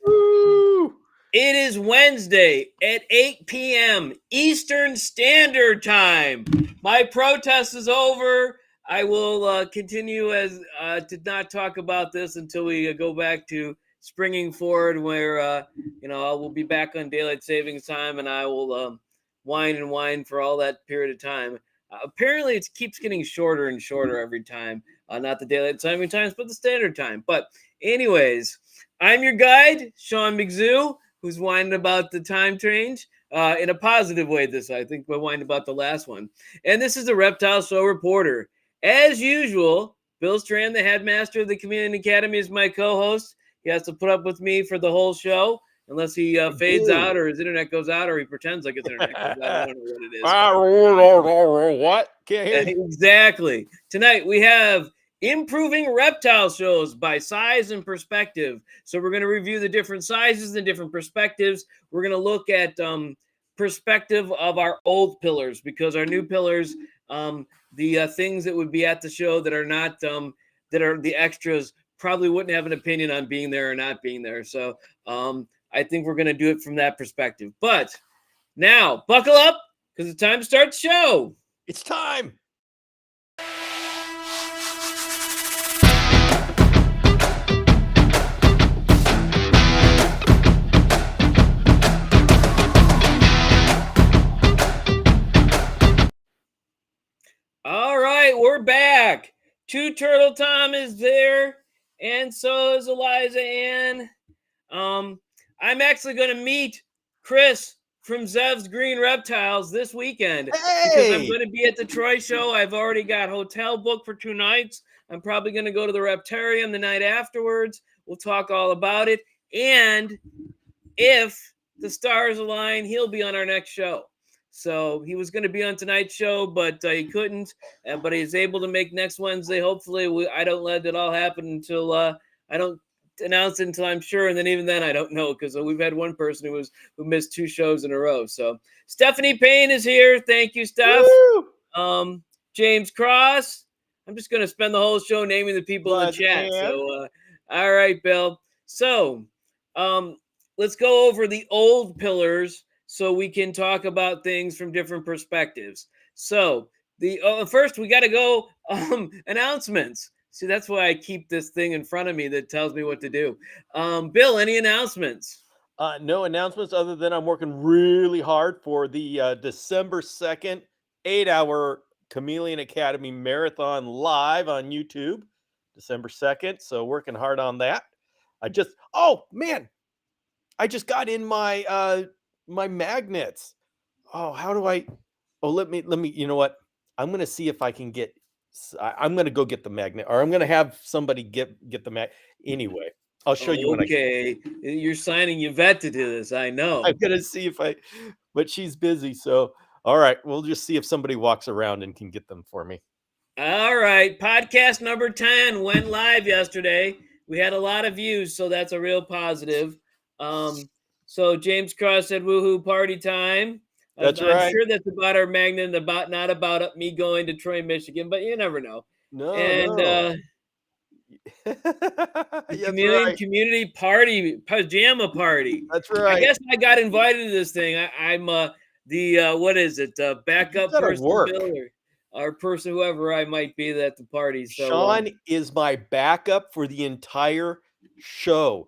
Woo! It is Wednesday at 8 p.m. Eastern Standard Time. My protest is over. I will continue as to not talk about this until we go back to springing forward, where we'll be back on daylight savings time, and I will whine and whine for all that period of time. Apparently, it keeps getting shorter and shorter every time. Not the daylight saving times, but the standard time. But anyways, I'm your guide, Sean McZoo, who's whining about the time change in a positive way. I think we're whining about the last one. And this is the Reptile Show reporter. As usual, Bill Strand, the headmaster of the Community Academy, is my co-host. He has to put up with me for the whole show, unless he fades out or his internet goes out or he pretends like his internet goes out. I don't know what it is. What? Can't hear you. Exactly. Tonight we have improving reptile shows by size and perspective. So we're going to review the different sizes and different perspectives. We're going to look at perspective of our old pillars, because our new pillars, the things that would be at the show that are not that are the extras, probably wouldn't have an opinion on being there or not being there. So I think we're going to do it from that perspective. But now buckle up, because it's time to start the show. It's time. All right, we're back. Two Turtle Tom is there, and so is Eliza Ann. I'm actually going to meet Chris from Zev's Green Reptiles this weekend, because I'm going to be at the Troy show. I've already got hotel booked for 2 nights. I'm probably going to go to the Reptarium the night afterwards. We'll talk all about it. And if the stars align, he'll be on our next show. So he was going to be on tonight's show, but he couldn't. But he's able to make next Wednesday. Hopefully, I don't let it all happen until I don't announce it until I'm sure, and then even then I don't know, because we've had one person who missed 2 shows in a row. So Stephanie Payne is here. Thank you, Steph. James Cross. I'm just going to spend the whole show naming the people in the chat. So all right, Bill. So let's go over the old pillars so we can talk about things from different perspectives. So the first, we got to go announcements. See, that's why I keep this thing in front of me that tells me what to do. Bill, any announcements? No announcements, other than I'm working really hard for the December 2nd 8-hour Chameleon Academy Marathon live on YouTube, December 2nd. So working hard on that. I just got in my my magnets. How do I? Let me. You know what? I'm gonna see if I can get. I'm gonna go get the magnet, or I'm gonna have somebody get the magnet. Anyway, I'll show you when I. Okay, you're signing Yvette to do this. I know. I'm gonna see if but she's busy. So all right, we'll just see if somebody walks around and can get them for me. All right, podcast number 10 went live yesterday. We had a lot of views, so that's a real positive. So James Cross said, "Woohoo, party time." That's right. I'm sure that's about our magnet, and not about me going to Troy, Michigan, but you never know. No. Community party, pajama party. That's right. I guess I got invited to this thing. I'm the what is it? Backup person, Bill, or person, whoever I might be at the party. So Sean is my backup for the entire show.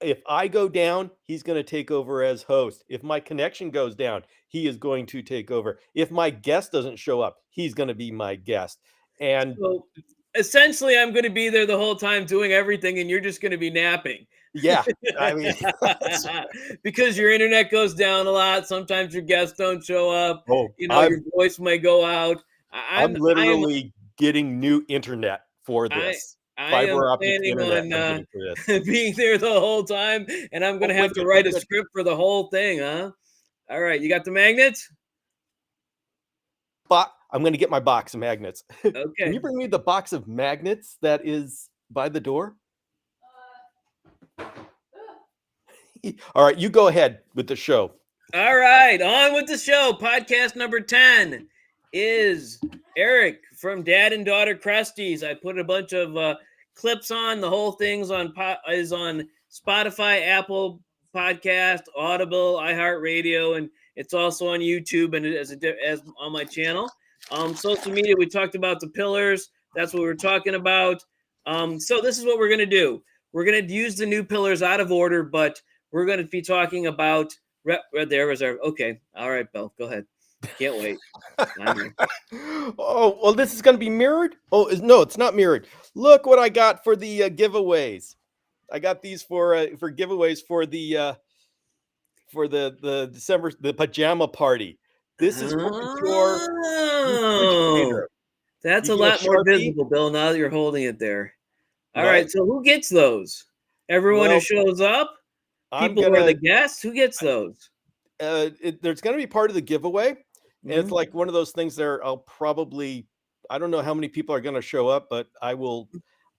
If I go down, he's going to take over as host. If my connection goes down, he is going to take over. If my guest doesn't show up, he's going to be my guest. And so essentially, I'm going to be there the whole time doing everything, and you're just going to be napping. Yeah, I mean, because your internet goes down a lot. Sometimes your guests don't show up. Your voice may go out. I'm literally getting new internet for this. Fiber optic internet. On being there the whole time, and I'm going to have to write a script for the whole thing, huh? All right, you got the magnets? I'm going to get my box of magnets. Okay. Can you bring me the box of magnets that is by the door? All right, you go ahead with the show. All right, on with the show. Podcast number 10 is Eric from Dad and Daughter Crusties. I put a bunch of clips on. The whole thing's is on Spotify, Apple Podcast, Audible, iHeartRadio, and it's also on YouTube and as on my channel. Social media, we talked about the pillars. That's what we were talking about. So this is what we're going to do. We're going to use the new pillars out of order, but we're going to be talking about there was our okay. All right, Bill, go ahead. Can't wait. Oh, well, this is going to be mirrored. Oh, no, it's not mirrored. Look what I got for the giveaways. I got these for giveaways for the December the pajama party. This is for your Oh, refrigerator. that's You a get a lot more Sharpie. visible, Bill, now that you're holding it there. All right, What? so who gets those? Everyone who Well, shows up? I'm People who are the gonna. guests? Who gets those? There's gonna be part of the giveaway, and it's Mhm. like one of those things. There, I'll probably. I don't know how many people are gonna show up, but I will.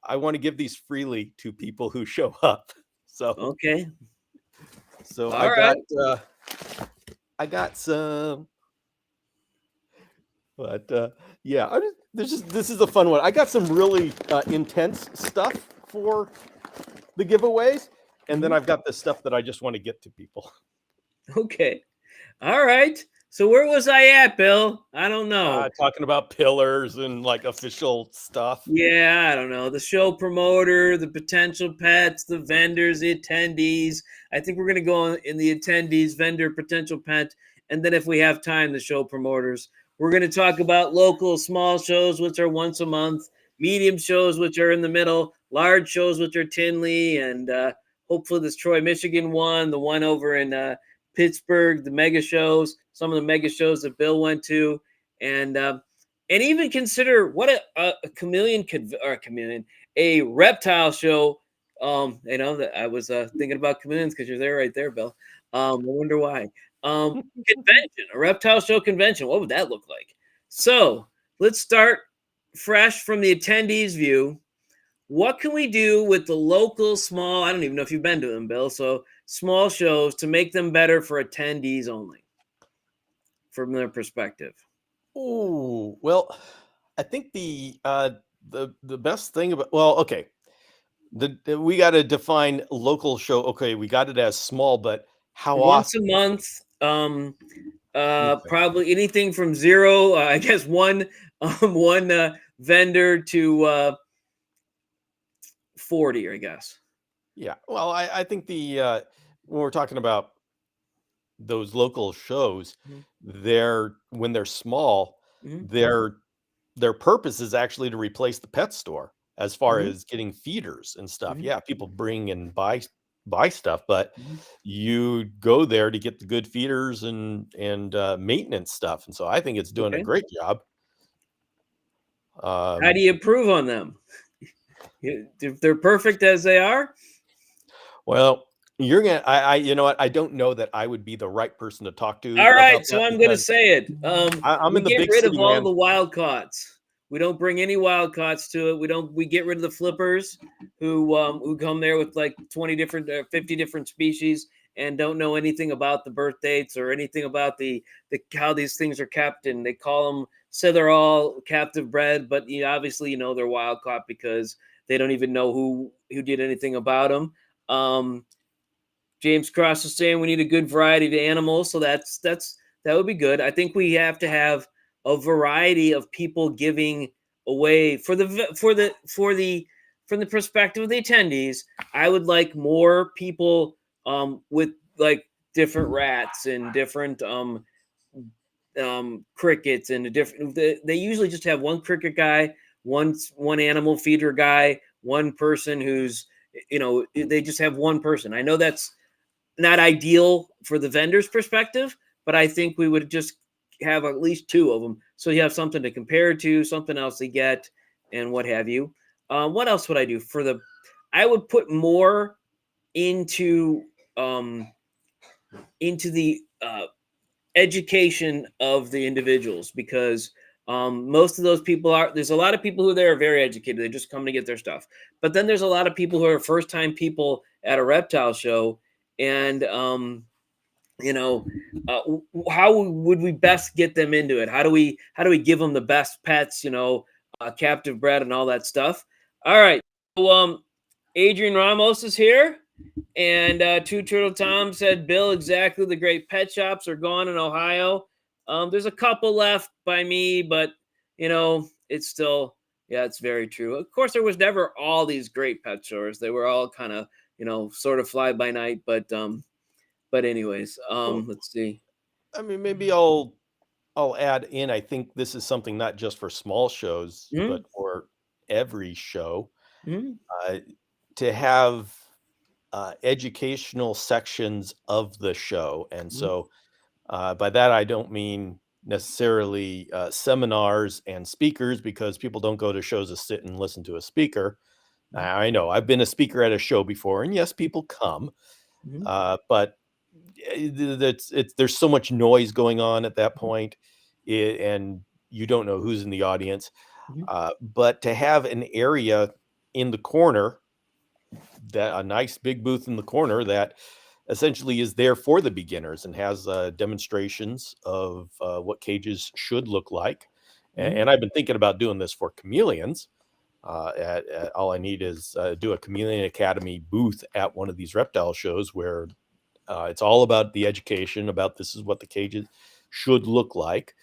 I want to give these freely to people who show up. So, Okay. so All right. I got some. But yeah, this is a fun one. I got some really intense stuff for the giveaways, and then Mhm. I've got the stuff that I just want to get to people. Okay. All right. So where was I at, Bill? I don't know. Talking about pillars and like official stuff. Yeah, I don't know. The show promoter, the potential pets, the vendors, the attendees. I think we're going to go in the attendees, vendor, potential pet, and then if we have time, the show promoters. We're going to talk about local small shows, which are once a month, medium shows, which are in the middle, large shows, which are Tinley, and hopefully this Troy, Michigan one, the one over in Pittsburgh, the mega shows, some of the mega shows that Bill went to, and even consider what a chameleon could or a chameleon a reptile show. That I was thinking about chameleons because you're there right there, Bill. I wonder why. Convention, a reptile show convention. What would that look like? So let's start fresh from the attendees' view. What can we do with the local small? I don't even know if you've been to them, Bill. So small shows to make them better for attendees only, from their perspective. Oh well, I think the best thing about okay, we got to define local show. Okay, we got it as small, but how Once often? a month. Okay. Probably anything from zero. I guess one vendor to 40. I guess. Yeah. Well, I think when we're talking about those local shows, Mhm. they're when they're small, Mhm. their their purpose is actually to replace the pet store as far Mhm. as getting feeders and stuff. Mhm. Yeah, people bring and buy stuff, but Mhm. you go there to get the good feeders and maintenance stuff. And so I think it's doing a Okay. great job. How do Um, you improve on them? If they're perfect as they are. well, you're gonna you know what? I don't know that I would be the right person to talk to All about right, that so I'm going to because say it. I'm We in the get big rid of city, all man. the wild caughts. We don't bring any wild caughts to it. We get rid of the flippers who come there with like 20 different 50 different species and don't know anything about the birth dates or anything about the how these things are kept, and they call them, say they're all captive bred, but obviously they're wild caught because they don't even know who did anything about them. Um, James Cross was saying we need a good variety of animals, so that would be good. I think we have to have a variety of people giving away from the perspective of the attendees. I would like more people with like different rats and different crickets and they usually just have one cricket guy, one animal feeder guy, one person who's they just have one person. I know that's not ideal for the vendor's perspective, but I think we would just have at least two of them, so you have something to compare to, something else to get, and what have you. What else would I do for the? I would put more into um, into the education of the individuals because most of those people there's a lot of people who there are very educated. They just come to get their stuff, but then there's a lot of people who are first time people at a reptile show, and you know how would we best get them into it? How do we give them the best pets, captive bred and all that stuff? All right, so Adrian Ramos is here. And Two Turtle Tom said, Bill, exactly. The great pet shops are gone in Ohio. There's a couple left by me, but it's still, yeah, it's very true. Of course, there was never all these great pet stores. They were all kind of, sort of fly by night. But anyways, Well, let's see. I mean, maybe I'll add in. I think this is something not just for small shows, Mm-hmm, but for every show, mm-hmm, uh, to have educational sections of the show. And mm-hmm, so by that, I don't mean necessarily seminars and speakers, because people don't go to shows to sit and listen to a speaker. I know I've been a speaker at a show before, and yes, people come, mm-hmm, but there's so much noise going on at that point, and you don't know who's in the audience. mm-hmm, But to have an area in the corner, that a nice big booth in the corner that essentially is there for the beginners and has demonstrations of what cages should look like. mm-hmm, And I've been thinking about doing this for chameleons. All I need is do a Chameleon Academy booth at one of these reptile shows where it's all about the education about this is what the cages should look like.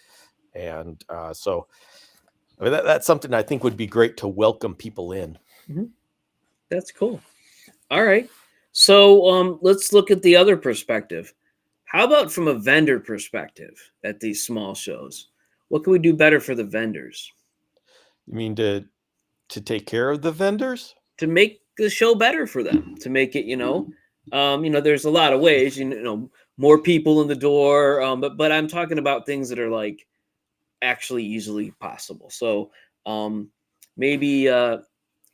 And so I mean, that's something I think would be great to welcome people in. mm-hmm. That's cool. All right. So let's look at the other perspective. How about from a vendor perspective at these small shows? What can we do better for the vendors You mean to take care of the vendors? to make the show better for them? To make it, there's a lot of ways, more people in the door. But I'm talking about things that are like actually easily possible. So um, maybe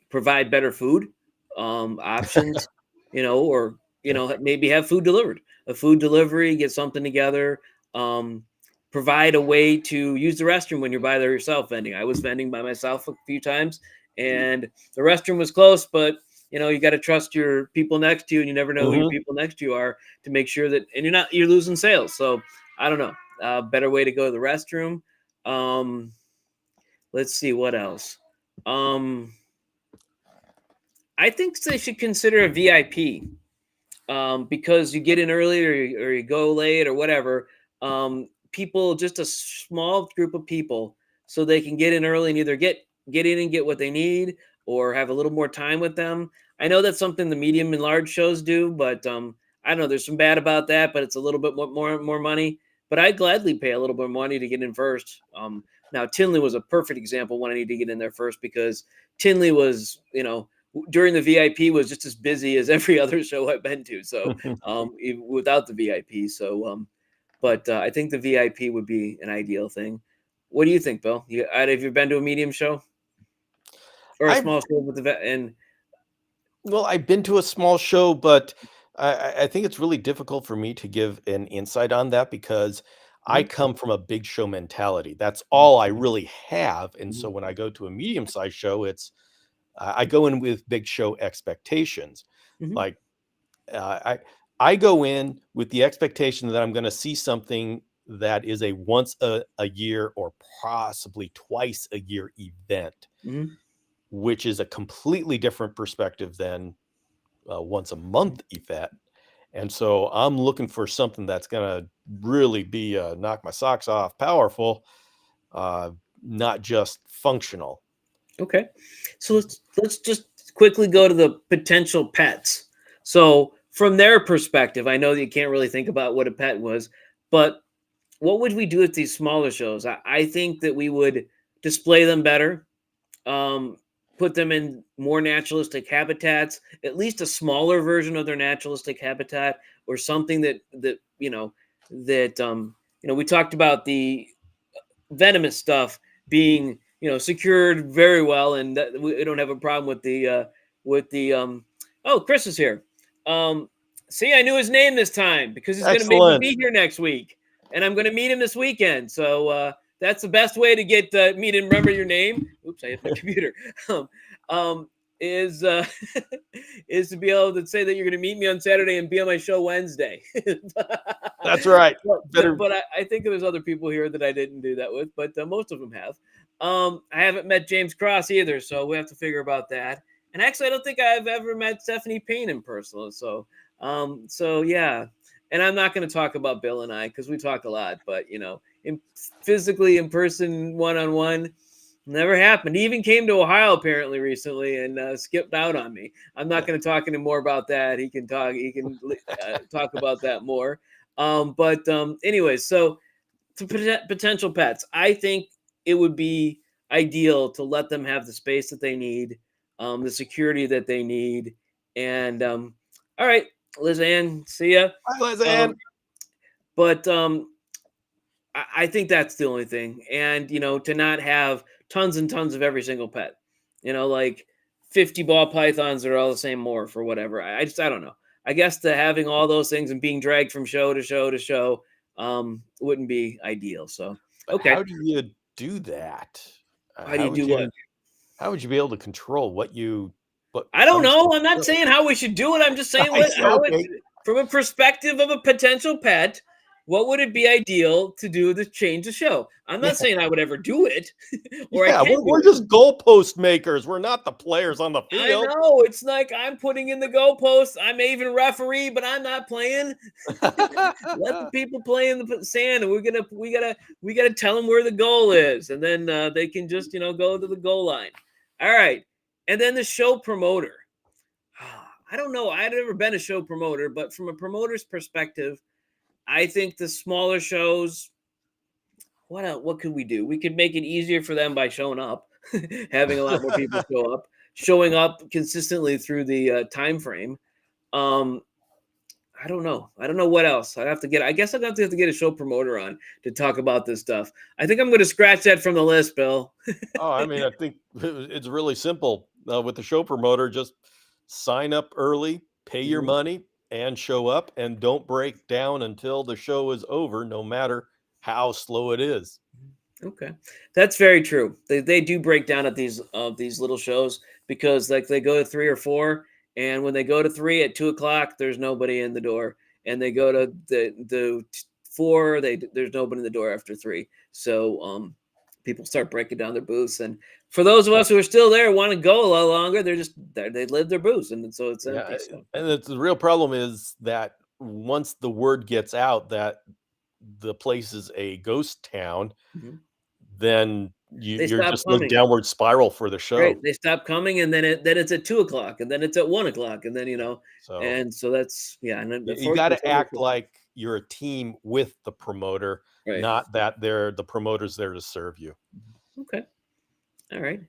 provide better food options, or maybe have food delivered, a food delivery, get something together. Um, Provide a way to use the restroom when you're by there yourself vending. I was vending by myself a few times, and the restroom was close, but you got to trust your people next to you, and you never know who your Mhm. people next to you are to make sure that, and you're losing sales. So I don't know, better way to go to the restroom. Um, let's see what else. Um, I think they should consider a VIP, because you get in early, or you go late or whatever. People, just a small group of people, so they can get in early and either get in and get what they need, or have a little more time with them. I know that's something the medium and large shows do, but I don't know. There's some bad about that, but it's a little bit more money. But I'd gladly pay a little bit more money to get in first. Now Tinley was a perfect example when I need to get in there first, because Tinley was, during the VIP was just as busy as every other show I've been to. So even without the VIP. So but I think the VIP would be an ideal thing. What do you think, Bill? Have you been to a medium show or a I've small show with the vet? And Well, I've been to a small show, but I think it's really difficult for me to give an insight on that because I Mhm, come from a big show mentality. That's mhm, all I really have. And mhm, so when I go to a medium-sized show, I go in with big show expectations. mhm, Like uh, I I go in with the expectation that I'm going to see something that is a once a year or possibly twice a year event, mhm, which is a completely different perspective than once a month event. And so I'm looking for something that's going to really be knock my socks off, powerful, uh, not just functional. okay. So let's just quickly go to the potential pets. So from their perspective, I know that you can't really think about what a pet was, but what would we do at these smaller shows? I think that we would display them better, um, put them in more naturalistic habitats, at least a smaller version of their naturalistic habitat, or something that we talked about the venomous stuff being secured very well, and that we don't have a problem with the oh, Chris is here. um See, I knew his name this time because he's going to maybe Excellent. be here next week, and I'm going to meet him this weekend. So that's the best way to get me to remember your name. Oops, I hit my computer. um, um is is to be able to say that you're going to meet me on Saturday and be on my show Wednesday. That's right. Better. But I think there's other people here that I didn't do that with, but most of them have. I haven't met James Cross either, so we have to figure about that. And actually, I don't think I've ever met Stephanie Payne in person. So yeah. And I'm not going to talk about Bill and I because we talk a lot, but physically in person, one on one, never happened. He even came to Ohio apparently recently and skipped out on me. I'm not going to talk anymore about that. He can talk. He can talk about that more. Anyways, so to potential pets, I think it would be ideal to let them have the space that they need, the security that they need, and all right, Liz Ann, see ya. Hi, Lizanne. Um, but I think that's the only thing. And, to not have tons and tons of every single pet, like 50 ball pythons that are all the same morph or whatever. I don't know. I guess the having all those things and being dragged from show to show to show wouldn't be ideal. So, But okay. how do you do that? How do you do what? How would you be able to control what I don't comes to know. the I'm not show? saying how we should do it. I'm just saying I see, how it, okay. from a perspective of a potential pet, what would it be ideal to do to change the show? I'm Yeah. not saying I would ever do it or I Yeah, can do we're it. just goalpost makers. We're not the players on the I field. know. It's like I'm putting in the goalposts. I may even referee, but I'm not playing. Let the people play in the sand, and we gotta tell them where the goal is, and then they can just go to the goal line. All right, and then the show promoter. I don't know. I've never been a show promoter, but from a promoter's perspective, I think the smaller shows. What could we do? We could make it easier for them by showing up, having a lot more people show up, showing up consistently through the time frame. Um, I don't know. I don't know what else. I guess I'd have to get a show promoter on to talk about this stuff. I think I'm going to scratch that from the list, Bill. Oh, I mean, I think it's really simple. With the show promoter, just sign up early, pay your Mhm. money, and show up, and don't break down until the show is over, no matter how slow it is. Okay, that's very true. They do break down at these little shows because like they go to 3 or 4, and when they go to 3 at 2 o'clock, there's nobody in the door, and they go to the 4, there's nobody in the door after 3. So people start breaking down their booths, and for those of us who are still there want to go a lot longer, they live their booths, and so it's Yeah, empty. So and it's the real problem is that once the word gets out that the place is a ghost town, mhm. then They you're stop just in a coming. downward spiral for the Right, show. they stop coming, and then it's at 2 o'clock, and then it's at 1 o'clock, and then Yeah. So and so that's yeah, and then you got unfortunately, to act like you're a team with the promoter, right. not that the promoter's there to serve you. Okay, all right,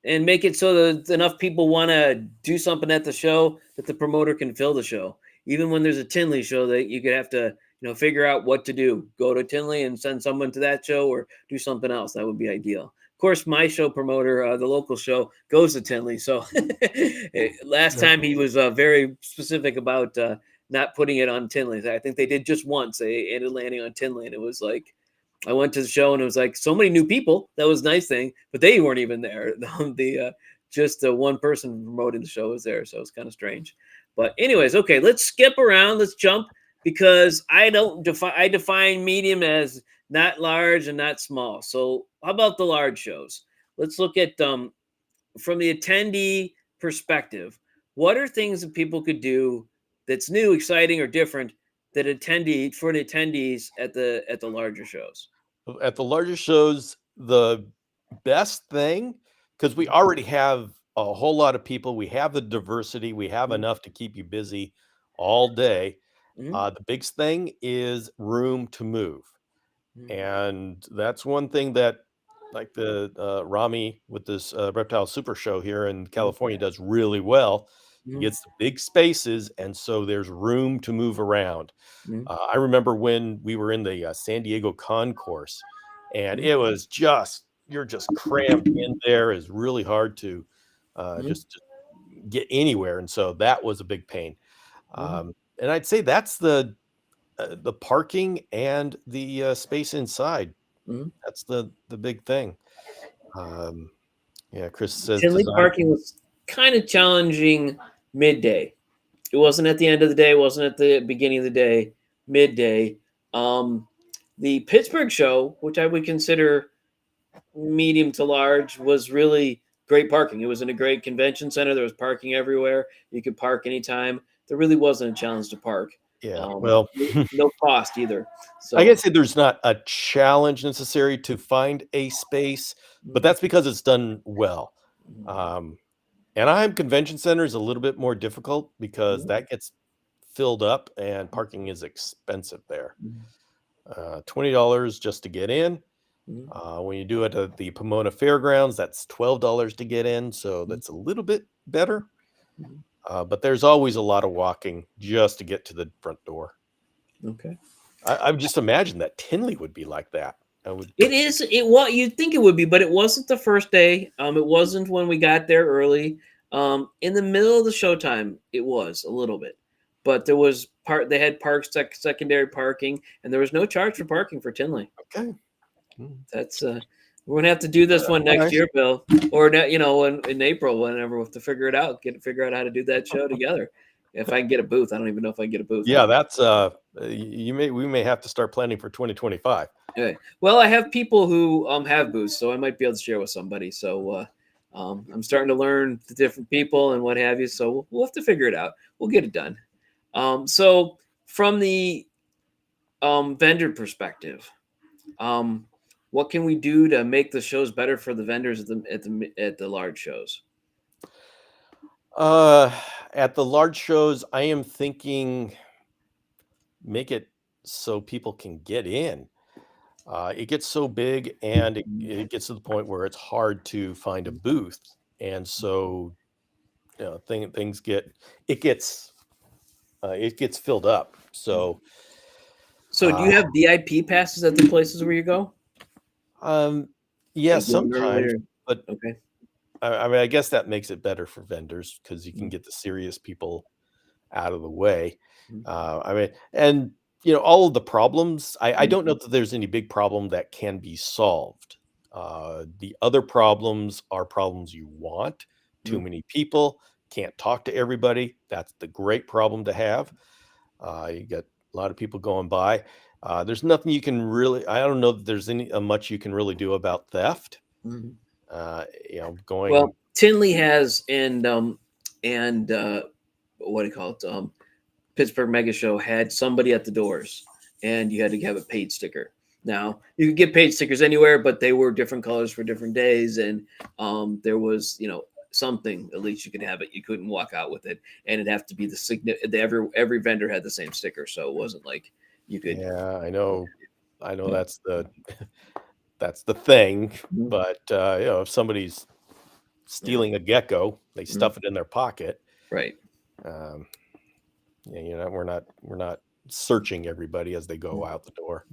and make it so that enough people want to do something at the show that the promoter can fill the show. Even when there's a Tinley show, that you could have to figure out what to do. Go to Tinley and send someone to that show, or do something else. That would be ideal. Of course, my show promoter, the local show, goes to Tinley. So last Yeah. time he was very specific about not putting it on Tinley. I think they did just once. They ended landing on Tinley, and it was like I went to the show and it was like so many new people. That was a nice thing, but they weren't even there. The just one person promoting the show was there, so it's kind of strange. But anyways, okay, let's skip around. Let's jump because I don't define. I define medium as not large and not small. So how about the large shows? Let's look at from the attendee perspective. What are things that people could do that's new, exciting, or different that attendee for the attendees at the larger shows? At the larger shows, the best thing, because we already have a whole lot of people, we have the diversity, we have Mhm, enough to keep you busy all day. mhm, The biggest thing is room to move. mhm, And that's one thing that, like the Rami with this Reptile Super Show here in mhm, California does really well. He mhm, gets the big spaces, and so there's room to move around. mhm, I remember when we were in the San Diego concourse, and mhm, it was just you're just crammed in there. Is really hard to mhm, just get anywhere, and so that was a big pain. mhm, And I'd say that's the parking and the space inside. mhm. That's the big thing. Um, yeah, Chris says Tinley design. parking was kind of challenging midday. It wasn't at the end of the day, it wasn't at the beginning of the day, midday. Um, the Pittsburgh show, which I would consider medium to large, was really great parking. It was in a great convention center. There was parking everywhere. You could park anytime. There really wasn't a challenge to park. Yeah, well, No cost either. I So guess there's not a challenge necessary to find a space, but that's because it's done well. Um, Anaheim Convention Center is a little bit more difficult because that gets filled up and parking is expensive there. $20 just to get in. When you do it at the Pomona Fairgrounds, that's $12 to get in, so that's a little bit better. But there's always a lot of walking just to get to the front door. Okay. I would just imagine that Tinley would be like that. It is. What you'd think it would be, but it wasn't the first day. It wasn't when we got there early. In the middle of the showtime, it was a little bit, but there was part. They had secondary parking, and there was no charge for parking for Tinley. Okay. That's we're gonna have to do this one next year, Bill, or in April, whenever we have to figure it out. Figure out how to do that show together. If I can get a booth, I don't even know if I can get a booth. Yeah, that's we may have to start planning for 2025. Okay. Well, I have people who have booths, so I might be able to share with somebody. So I'm starting to learn the different people and what have you. So we'll have to figure it out. We'll get it done. So from the vendor perspective, what can we do to make the shows better for the vendors at the large shows? At the large shows, I am thinking make it so people can get in. It gets so big and it gets to the point where it's hard to find a booth. And so, things gets filled up. So do you have VIP passes at the places where you go? Yeah, sometimes, but okay. I mean, I guess that makes it better for vendors because you can get the serious people out of the way. I mean, and all of the problems, I don't know that there's any big problem that can be solved. The other problems are problems you want. Too many people, can't talk to everybody. That's the great problem to have. You got a lot of people going by. There's nothing you can really, I don't know that there's any much you can really do about theft. Going. Well, Tinley has and what do you call it? Pittsburgh Mega Show had somebody at the doors, and you had to have a paid sticker. Now you could get paid stickers anywhere, but they were different colors for different days, and there was something at least you could have it. You couldn't walk out with it, and it'd have to be the signature. Every vendor had the same sticker, so it wasn't like you could. Yeah, I know that's the thing, but if somebody's stealing a gecko, they stuff it in their pocket, right? We're not searching everybody as they go out the door.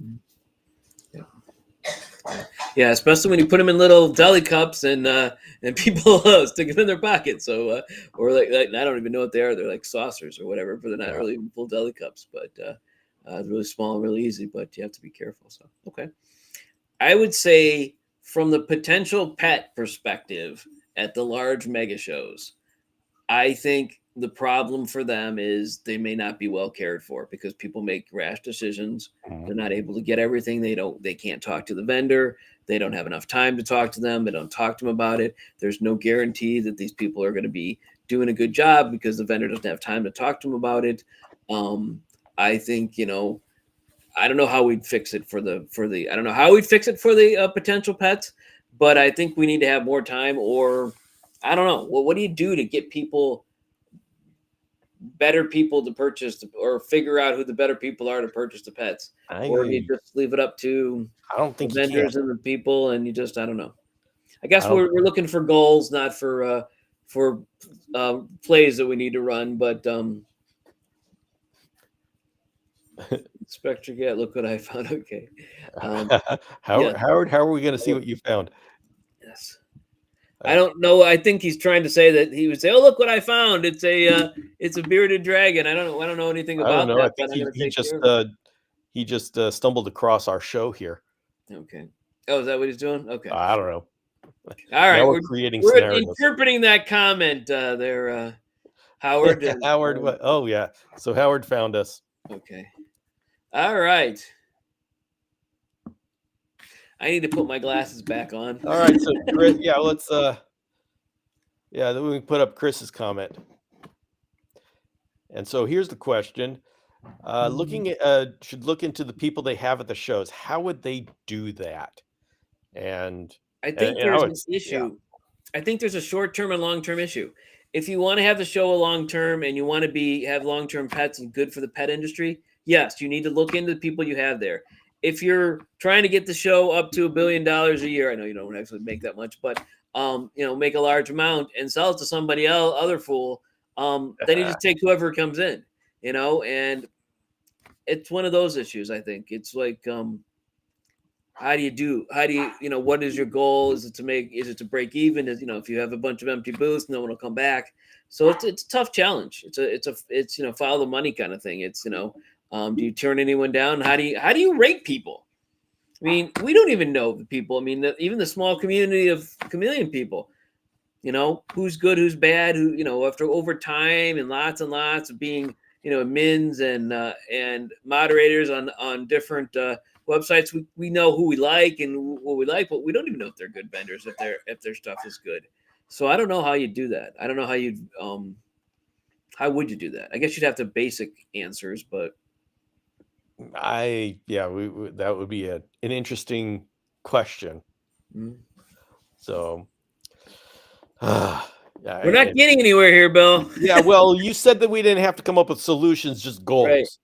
Yeah, especially when you put them in little deli cups and people stick them in their pocket. So or like I don't even know what they are. They're like saucers or whatever, but they're not really full deli cups. But they're really small and really easy. But you have to be careful. So okay, I would say from the potential pet perspective at the large mega shows, I think the problem for them is they may not be well cared for because people make rash decisions. They're not able to get everything. They can't talk to the vendor. They don't have enough time to talk to them. They don't talk to them about it. There's no guarantee that these people are going to be doing a good job because the vendor doesn't have time to talk to them about it. I think, I don't know how we'd fix it for the I don't know how we'd fix it for the potential pets, but I think we need to have more time, or I don't know. Well, what do you do to get better people to purchase or figure out who the better people are to purchase the pets? Or do you just leave it up to I don't think the vendors and the people, and I don't know. I guess we're looking for goals, not for plays that we need to run, but Spectre, yeah, look what I found. Okay. Howard, how are we going to see what you found? Yes. I don't know. I think he's trying to say that he would say, "Oh, look what I found! It's a bearded dragon." I don't know anything about that. I think he just stumbled across our show here. Okay. Oh, is that what he's doing? Okay. I don't know. All right, we're creating we're scenarios. interpreting that comment there, Howard. Howard. Oh yeah. So Howard found us. Okay. All right. I need to put my glasses back on. All right. So yeah, let's Yeah, then we can put up Chris's comment. And so here's the question. Looking at should look into the people they have at the shows. How would they do that? And I think and I there's would an yeah. issue. I think there's a short-term and long-term issue. If you want to have the show a long-term and you want to be have long-term pets and good for the pet industry, yes, you need to look into the people you have there. If you're trying to get the show up to $1 billion a year, I know you don't actually make that much, but make a large amount and sell it to somebody else, other fool, then you just take whoever comes in, and it's one of those issues. I think it's like what is your goal? Is it to break even? If you have a bunch of empty booths, no one will come back. So it's a tough challenge. It's follow the money kind of thing. Do you turn anyone down? How do you rate people? I mean, we don't even know the people. I mean, even the small community of chameleon people, who's good, who's bad, after over time and lots of being, admins and moderators on different websites, we know who we like and what we like, but we don't even know if they're good vendors, if their stuff is good. So I don't know how you do that. I don't know how would you do that? I guess you'd have to basic answers, but We that would be an interesting question. mm, So, yeah, we're not getting anywhere here, Bill. yeah. Well, you said that we didn't have to come up with solutions, just Right. goals. So,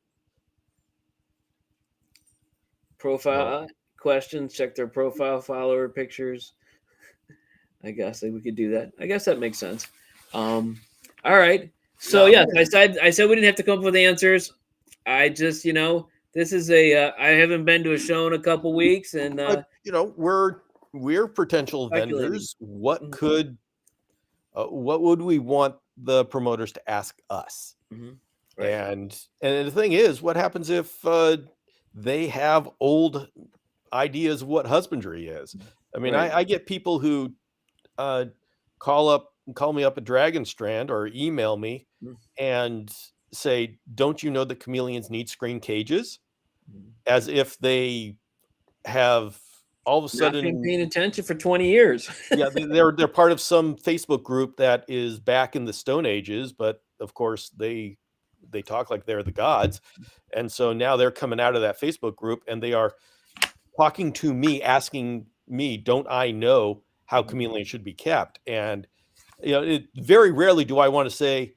Profile questions, check their profile, follower pictures. I guess we could do that. I guess that makes sense. All right. So yeah, yes, I said we didn't have to come up with answers. I just, this is I haven't been to a show in a couple weeks and but we're potential speculating. vendors. What Mhm, could what would we want the promoters to ask us? mhm. Right. And the thing is, what happens if they have old ideas of what husbandry is? I mean, Right. I get people who uh, call me up at Dragon Strand or email me Mhm, and say, "Don't you know that chameleons need screen cages?" mhm. As if they have all of a Not been sudden, paying attention for 20 years. yeah, they're part of some Facebook group that is back in the Stone Ages, but of course they talk like they're the gods, and so now they're coming out of that Facebook group and they are talking to me, asking me, "Don't I know how chameleons should be kept?" And very rarely do I want to say,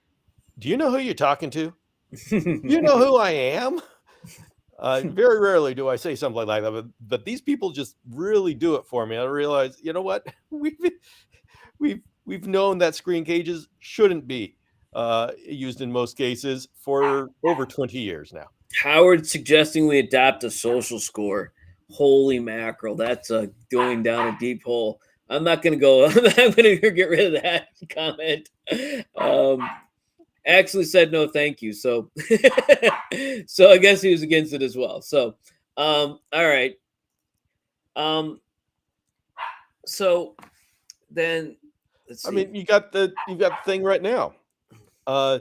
"Do you know who you're talking to? Do you know who I am?" Very rarely do I say something like that, but these people just really do it for me. I realize, you know what? We've known that screen cages shouldn't be used in most cases for over 20 years now. Howard suggesting we adopt a social score. Holy mackerel, that's going down a deep hole. I'm not going to go. I'm not going to get rid of that comment. Um, actually said no, thank you. So, so I guess he was against it as well. So, all right. Um, so then let's I see. mean, you've got the thing right now. Uh,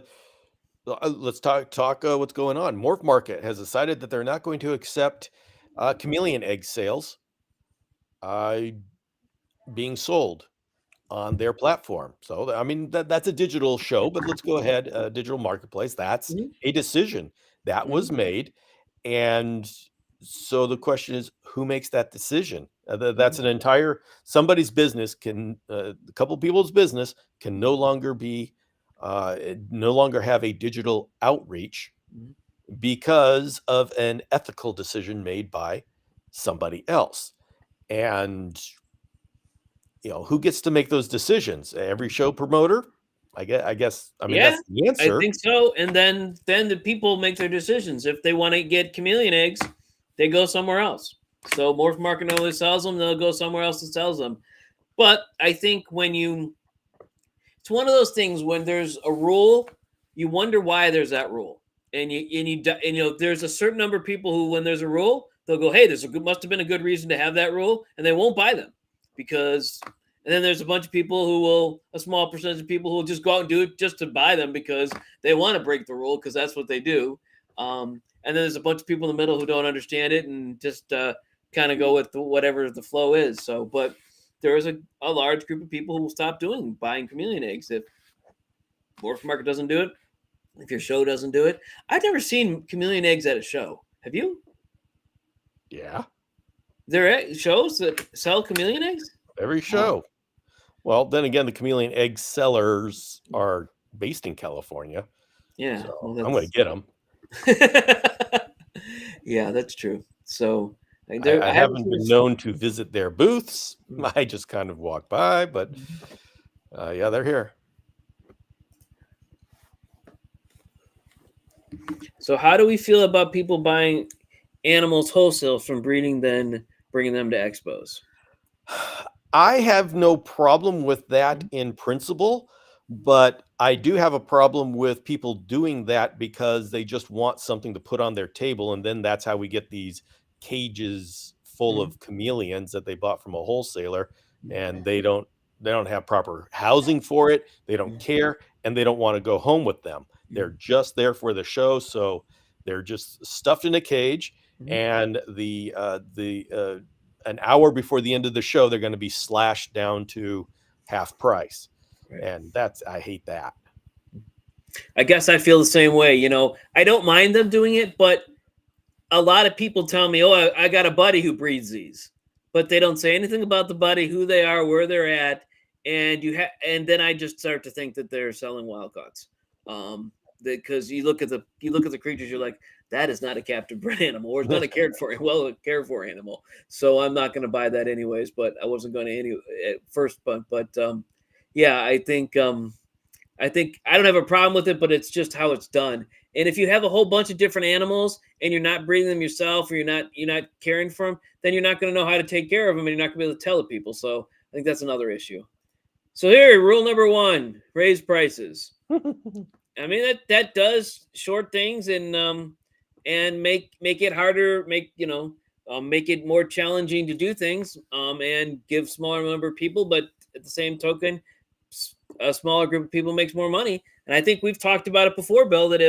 let's talk what's going on. Morph Market has decided that they're not going to accept chameleon egg sales uh, being sold on their platform. So, I mean, that's a digital show, but let's go ahead, digital marketplace. That's Mhm, a decision that mhm, was made. And so the question is, who makes that decision? That's mhm, an entire somebody's business can a couple people's business can no longer have a digital outreach mhm. because of an ethical decision made by somebody else. And who gets to make those decisions? Every show promoter? I mean, Yeah, that's the I answer. think so. And then the people make their decisions. If they want to get chameleon eggs, they go somewhere else. So Morph Market only sells them, they'll go somewhere else that sells them. But I think it's one of those things when there's a rule, you wonder why there's that rule, there's a certain number of people who, when there's a rule, they'll go, hey, must have been a good reason to have that rule, and they won't buy them because. And then there's a bunch of people a small percentage of people who will just go out and do it just to buy them because they want to break the rule because that's what they do. And then there's a bunch of people in the middle who don't understand it and just kind of go with whatever the flow is. So, but there's a large group of people who will stop buying chameleon eggs if Morph Market doesn't do it, if your show doesn't do it. I've never seen chameleon eggs at a show. Have you? Yeah, There are shows that sell chameleon eggs? every Wow. show. Well, then again, the chameleon egg sellers are based in California, Yeah, so well, I'm going to that's get them. yeah, that's true. So I I haven't haven't seen been known to visit their booths. I just kind of walk by, but yeah, they're here. So how do we feel about people buying animals wholesale from breeding, then bringing them to expos? I have no problem with that in principle, but I do have a problem with people doing that because they just want something to put on their table, and then that's how we get these cages full Mhm. of chameleons that they bought from a wholesaler, and they don't have proper housing for it, they don't care, and they don't wanna go home with them. They're just there for the show, so they're just stuffed in a cage, Mhm. and an hour before the end of the show, they're going to be slashed down to half price. Right. And I hate that. I guess I feel the same way. I don't mind them doing it, but a lot of people tell me, "Oh, I got a buddy who breeds these," but they don't say anything about the buddy, who they are, where they're at, and then I just start to think that they're selling wild caughts. Because you look at the creatures, you're like, that is not a captive bred animal, or it's not a cared for animal. So I'm not going to buy that anyways. But I wasn't going to at first, but yeah, I think I don't have a problem with it, but it's just how it's done. And if you have a whole bunch of different animals and you're not breeding them yourself, or you're not caring for them, then you're not going to know how to take care of them, and you're not going to be able to tell the people. So I think that's another issue. So here, rule number one: raise prices. I mean, that does short things and make it harder, make it more challenging to do things, and give smaller number of people, but at the same token, a smaller group of people makes more money. And I think we've talked about it before, Bill, that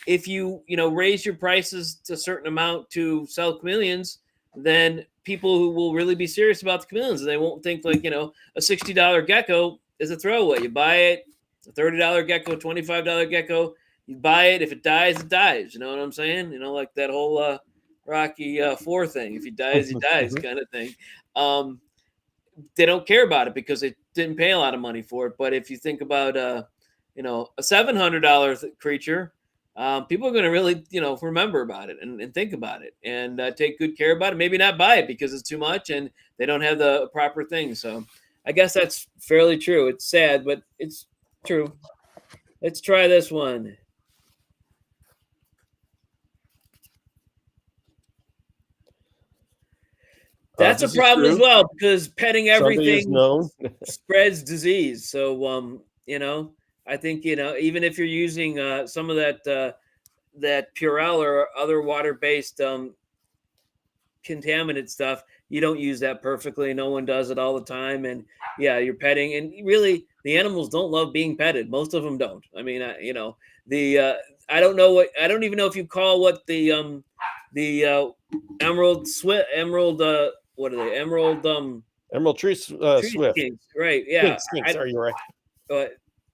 if you raise your prices to a certain amount to sell chameleons, then people who will really be serious about the chameleons, and they won't think like a $60 gecko is a throwaway. You buy it, a $30 gecko, $25 gecko. You buy it. If it dies, it dies. You know what I'm saying? Like that whole Rocky Four thing. If he dies, he dies, kind of thing. They don't care about it because they didn't pay a lot of money for it. But if you think about a $700 creature, people are going to really remember about it and think about it and take good care about it. Maybe not buy it because it's too much and they don't have the proper thing. So I guess that's fairly true. It's sad, but it's true. Let's try this one. That's a This is problem as true. well because petting Sunday is everything known. spreads disease. So I think even if you're using some of that Purell or other water-based contaminant stuff, you don't use that perfectly. No one does it all the time, and yeah, you're petting, and really, the animals don't love being petted. Most of them don't. I mean, the I don't know I don't even know if you call what the emerald what are they, Emerald Tree tree Swift. skinks, right? Yeah, Skinks, are you right?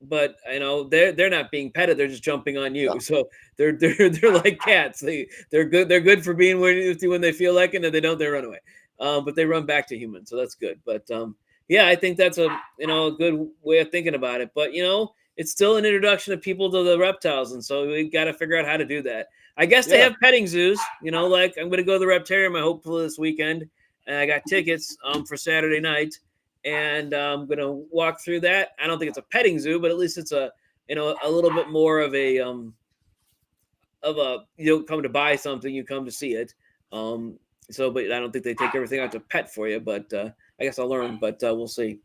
but they're not being petted, they're just jumping on you. So they're like cats. They're good for being with you when they feel like it, and if they don't, they run away. But they run back to humans, so that's good. But yeah, I think that's a good way of thinking about it. But it's still an introduction of people to the reptiles, and so we got to figure out how to do that. I guess they Yeah. have petting zoos. Like I'm going to go to the Reptarium hopefully this weekend, and I got tickets for Saturday night, and I'm gonna walk through that. I don't think it's a petting zoo, but at least it's a little bit more of a you don't come to buy something, you come to see it. But I don't think they take everything out to pet for you. But I guess I'll learn. But we'll see.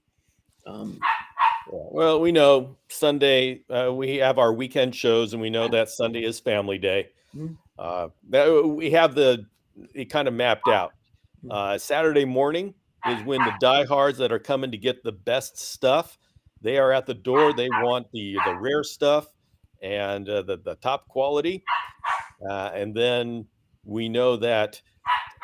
Um, Well, we know Sunday, we have our weekend shows, and we know that Sunday is family day. mhm, We have it kind of mapped out. Saturday morning is when the diehards that are coming to get the best stuff, they are at the door. They want the rare stuff and the top quality. And then we know that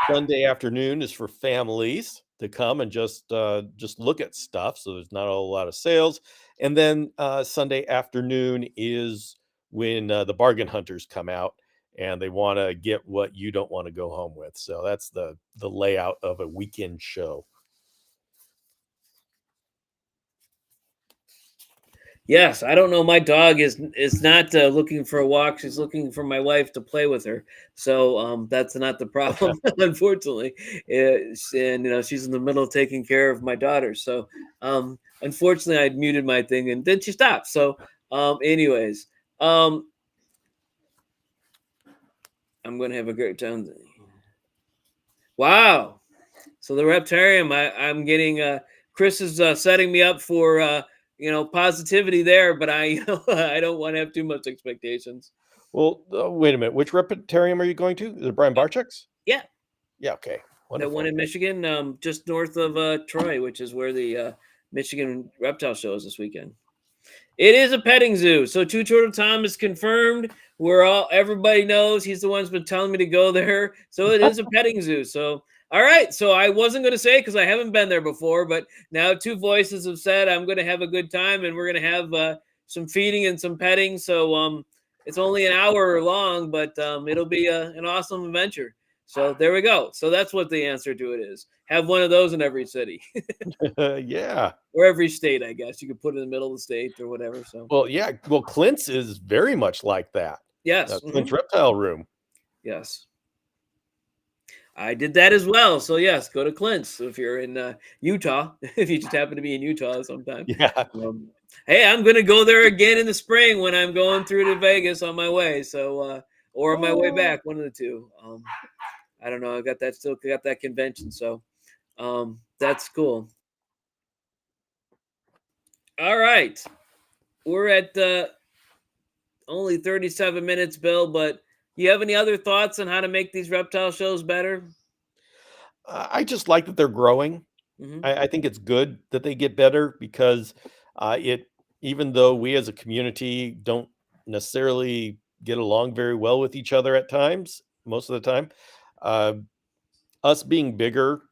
Sunday afternoon is for families. to come and just look at stuff. So there's not a lot of sales. And then Sunday afternoon is when the bargain hunters come out and they want to get what you don't want to go home with. So that's the layout of a weekend show. Yes, I don't know. My dog is not looking for a walk. She's looking for my wife to play with her. So that's not the problem, unfortunately. And she's in the middle of taking care of my daughter. So unfortunately, I muted my thing and then she stopped. So anyways, um, I'm gonna have a great time. Wow. So the Reptarium, I'm getting Chris is setting me up for positivity there, but I I don't want to have too much expectations. Well, wait a minute. Which Reptarium are you going to? The Brian Barchik's? Yeah, Yeah. Okay. that one Wonderful. in Michigan, just north of Troy, which is where the Michigan Reptile Show is this weekend. It is a petting zoo. So Two Turtle Tom is confirmed. Everybody knows he's the one who's been telling me to go there. So it is a petting zoo. So all right. So I wasn't going to say because I haven't been there before, but now two voices have said I'm going to have a good time and we're going to have some feeding and some petting. So it's only an hour long, but it'll be an awesome adventure. So there we go. So that's what the answer to it is. Have one of those in every city. Yeah. Or every state, I guess. You could put it in the middle of the state or whatever. So Well, yeah. Well, Clint's is very much like that. yes. Clint's Reptile Room. Yes. I did that as well. So yes, go to Clint's if you're in Utah. If you just happen to be in Utah sometime. Yeah. Hey, I'm gonna go there again in the spring when I'm going through to Vegas on my way. So or on my way back, one of the two. I don't know. I got that still got that convention. So that's cool. All right. We're at only 37 minutes, Bill, but you have any other thoughts on how to make these reptile shows better? I just like that they're growing. Hmm. I think it's good that they get better because it, even though we as a community don't necessarily get along very well with each other at times, most of the time, uh, us being bigger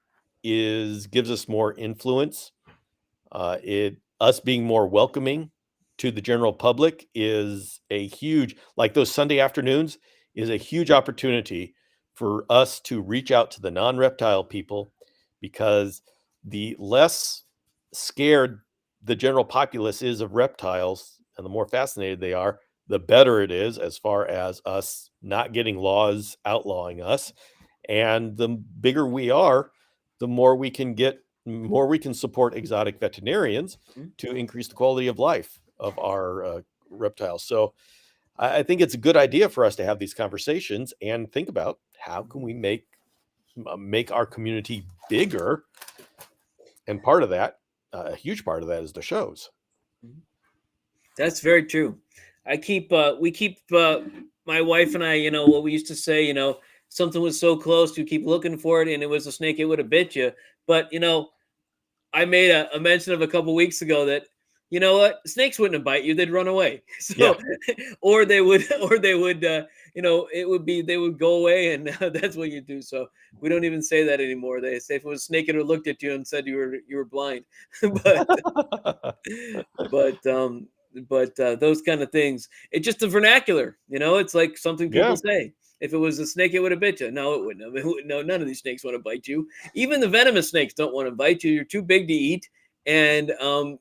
is gives us more influence. It us being more welcoming to the general public is a huge, like those Sunday afternoons, is a huge opportunity for us to reach out to the non-reptile people because the less scared the general populace is of reptiles and the more fascinated they are, the better it is as far as us not getting laws outlawing us. And the bigger we are, the more we can support exotic veterinarians to increase the quality of life of our reptiles. So I think it's a good idea for us to have these conversations and think about how can we make our community bigger. And part of that, a huge part of that, is the shows. That's very true. We keep my wife and I, what we used to say, something was so close, you keep looking for it, and it was a snake, it would have bit you. But I made a mention of a couple weeks ago that you know what, snakes wouldn't bite you; they'd run away. Yeah. So, or they would, it would be they would go away, and that's what you do. So we don't even say that anymore. They say if it was a snake, it would have looked at you and said you were blind. but but um those kind of things, it's just the vernacular, it's like something people Yeah. say. If it was a snake, it would have bit you. No, it wouldn't have. No, none of these snakes want to bite you. Even the venomous snakes don't want to bite you. You're too big to eat, and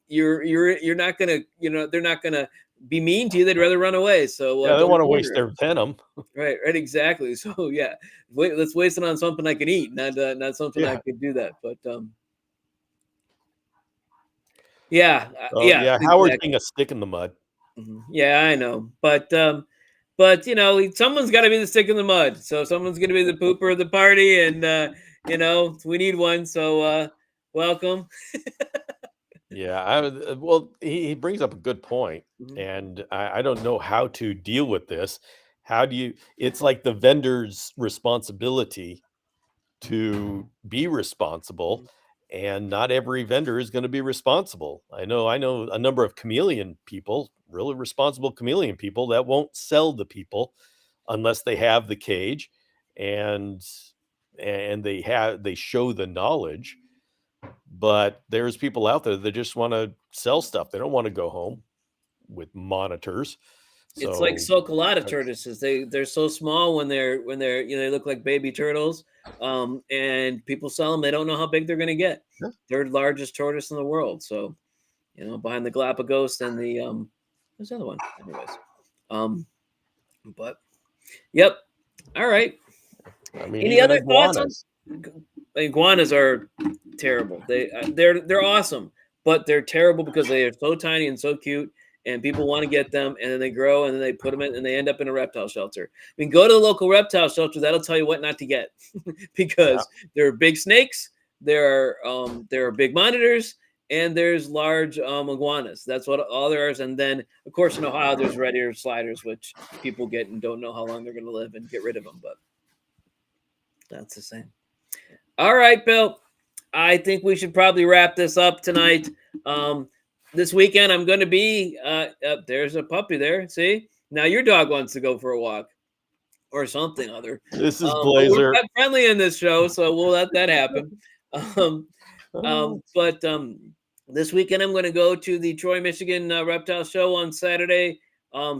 you're not gonna, they're not gonna be mean to you. They'd rather run away. So Yeah, they don't don't want to waste wonder. their venom. Right, exactly. So yeah, let's waste it on something I can eat, not something I Yeah. could do that. But yeah, Oh, yeah, yeah. Howard's exactly. being a stick in the mud. Mhm. Yeah, I know, but someone's got to be the stick in the mud. So someone's going to be the pooper of the party, and we need one. So welcome. Yeah, well, he brings up a good point, Mhm. and I don't know how to deal with this. How do you? It's like the vendor's responsibility to be responsible, Mhm. and not every vendor is going to be responsible. I know a number of chameleon people, really responsible chameleon people that won't sell the people unless they have the cage and they show the knowledge. But there's people out there that just want to sell stuff. They don't want to go home with monitors. It's like So Socolata that's- tortoises. They're so small when they're they look like baby turtles. And people sell them. They don't know how big they're going to get. yeah. They're the largest tortoise in the world. So behind the Galapagos and the what's the other one? Anyways, but yep. All right. I mean, Any even other thoughts on iguanas. iguanas? Are terrible. They're awesome, but they're terrible because they are so tiny and so cute, and people want to get them, and then they grow, and then they put them in, and they end up in a reptile shelter. I mean, go to the local reptile shelter. That'll tell you what not to get, Yeah. because there are big snakes, there are big monitors, and there's large iguanas. That's what all there is. And then, of course, in Ohio, there's red ear sliders, which people get and don't know how long they're going to live and get rid of them. But that's the same. All right, Bill. I think we should probably wrap this up tonight. This weekend, I'm going to be. There's a puppy there. See, now your dog wants to go for a walk or something other. This is But we're Blazer. pet friendly in this show, so we'll let that happen. But this weekend, I'm going to go to the Troy, Michigan Reptile Show on Saturday,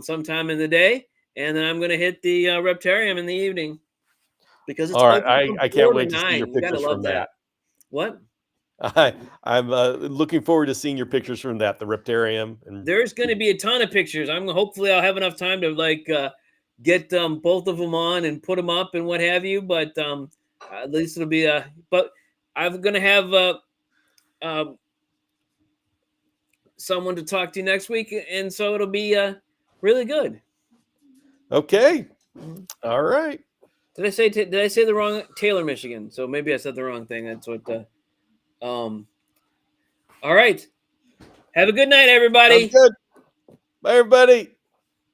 sometime in the day, and then I'm going to hit the Reptarium in the evening because it's All right. open I from can't 4 to wait to see your 9. You got to pictures love from that. that. What? I'm looking forward to seeing your pictures from that, the Reptarium. And There's going to be a ton of pictures. Hopefully I'll have enough time to get both of them on and put them up and what have you. But at least it'll be But I'm going to have someone to talk to next week, and so it'll be really good. okay. All right. Did I say the wrong Taylor, Michigan? So maybe I said the wrong thing. That's what. All right. Have a good night, Sounds everybody. good. Bye, everybody.